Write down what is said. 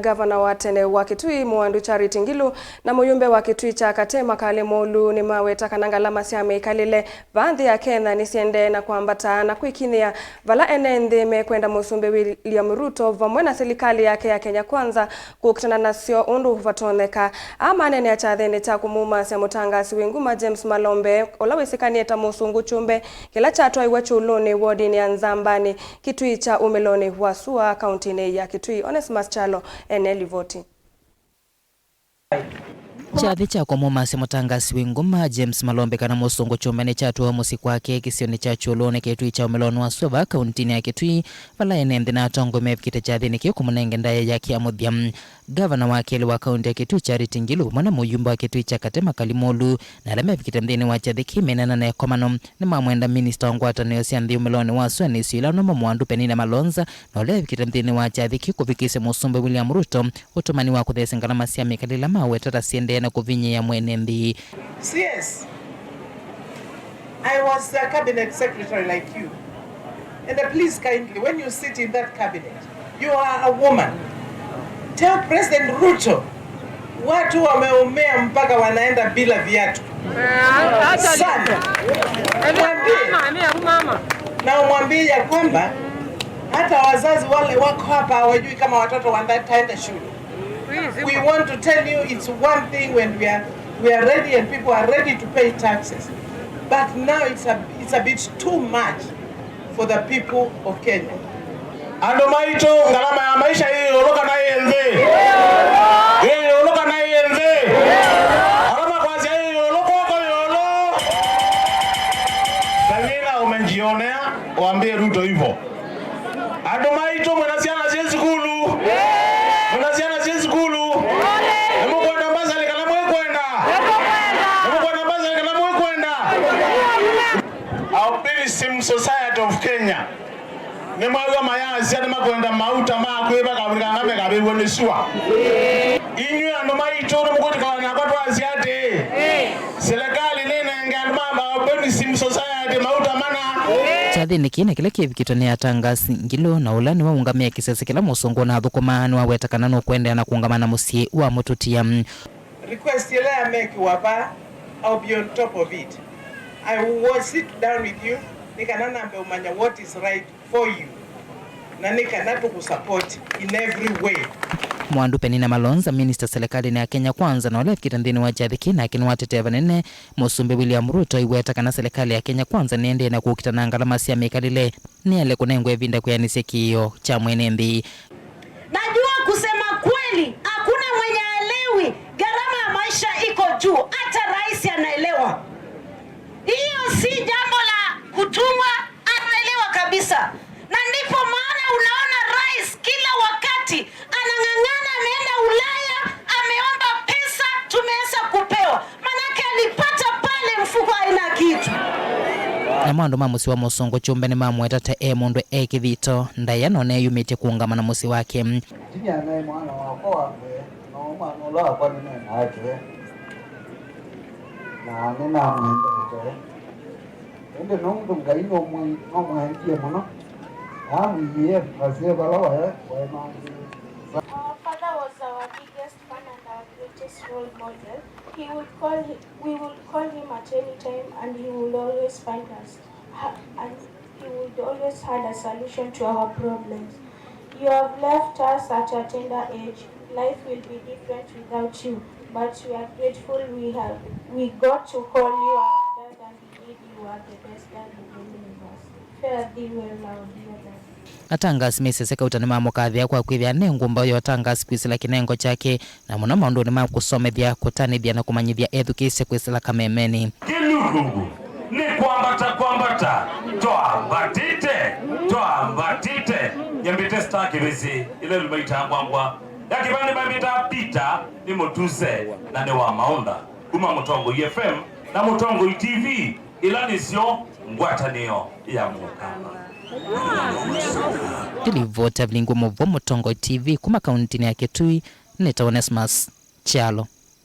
Gavana wa tene wa Kitui Muwandu Charity Ngilu na muyumbe wa Kitui cha Kati Makali Mulu nimamwenda na Ngalama cia Mikalile baadhi ya Kenya nisiendeeye na kuambata na kuikinia vala enenthi mekwenda Musumbe William Ruto vamwe na serikali yake ya Kenya Kwanza kukutana nasio undu vatoneka maneenea kyathini cha kumumaasya mutangaasi nguma James Malombe ola wisikanie ta Musungu kyumbe kila kyatwaiiw'a chuluni wodini ya Nzambani Kitui cha umeloni wasua kaunti ya Kitui. Chalo eneli voti Chathi cha kumumaasya mutangaasi nguma James Malombe kana Musungu kyumbe ni kyatwa musi kwake kisioni cha chuluni Kitui cha umeloni wasua kaunti ya Kitui vala enenthi na atongo mevikite kyathini kumunengendaye ya kiamuthia. Gavana wa kili wa kaunti ya Kitui Charity Ngilu mwana muyumbe wa Kitui cha Kati Makali Mulu na ala mevikite nthini wa kyathi kimenana na ekomano nimamwenda minister wa ngwatanio cia nthi umeloni wasua nisila nimamwandu penina malonza na ala mevikite nthini wa kyathi kuvikisya Musumbe William Ruto utumani wa kuthesya ngalama cia Mikalile mawetata yiendeeye na kuvinyiia mwenenthi. Yes, I was a cabinet secretary like you, and please kindly, when you sit in that cabinet, you are a woman. Tell President Ruto watu wameumea mpaka wanaenda bila viatu. Sana. Na umwambie ya kwamba hata wazazi wale wako hapa hawajui kama watoto wataenda shule. We want to tell you it's one thing when we are ready and people are ready to pay taxes. But now it's a bit too much for the people of Kenya. Ando maito ngalama ya maisha hii oloka na yiendeeye. Hii oloka na yiendeeye. Alama kwa hii oloko kwa yolo. Kangina umenjionea waambie Ruto hivyo. Ando maito mwanasiana si skulu. Mwanasiana si skulu. Nemo kwenda mbasa kana mwekwenda. Nemo kwenda mbasa kana mwekwenda. Our Pilgrim Society of Kenya. Nemwaga mayazi ane makwenda mauta makweba kabirika ngame kabirwe nisua. Inyu ando maito nomukoti kana kwatwazi ate. Serikali nene ngalama Pilgrim Society mauta mana. Kyathini kina kila kivikitwe ni athangasi Ngilu na ulani wa ungamia kisese kila Musungu na thukumani wa wetakana no kwenda na kuungamana musie wa mututia. Request ile I make wapa, I'll be on top of it. I will sit down with you. Nikanana mbe umanya what is right for you. Na nikanatu kusupport in every way. Mwandu penina malonza minister serikali ya Kenya Kwanza na wale kitanthini wa kyathi na kinwatete vanene Musumbe William Ruto iweta kana serikali ya Kenya Kwanza niende na kukitana ngalama cia Mikalile ni ale kunengwa evinda kuyanisya kiyo cha mwenenthi. Najua kusema kweli hakuna mwenye elewi gharama ya maisha iko juu, hata rais anaelewa. Hiyo si jambo la kutumwa, anaelewa kabisa. Na ndipo maana unaona rais kila wakati anang'ang'ana, ameenda Ulaya, ameomba pesa, tumeweza kupewa. Manake alipata pale mfuko haina kitu. Na mwandu mamusi wa Musungu kyumbe ni mamweta mundu kithito ndaya none yumite kuungamana musi wake. Tinya naye mwana wako wambe no mwana ola kwa nene ake. Na nimamwenda ake. Ende no mtu ngaino mwenenthi muno. Our father was our biggest fan and our greatest role model. We would call him at any time and he would always find us. And he would always have a solution to our problems. You have left us at a tender age. Life will be different without you. But we are grateful we got to call you our dad, and indeed you are the best dad in the universe. Fare thee well, our dear dad. Atangasi meseseka utanima mukathia kwa kwithia nengumba yo atangasi kwisila kinengo chake na muno maundu ni makusomethia kutanithia na kumanyithia Atheesye kwisila kamemeni. Kilugungu ni kwambata toa mbatite yambite staki bisi ile lumaita ngwangwa yakibani babita pita ni mutuse na ne wa maunda kuma Mutongo FM na Mutongo TV ilani sio ngwatanio ya mukama. Tilivota vlingu muvo Mutongo TV kuma kaunti ya Kitui neta Chalo.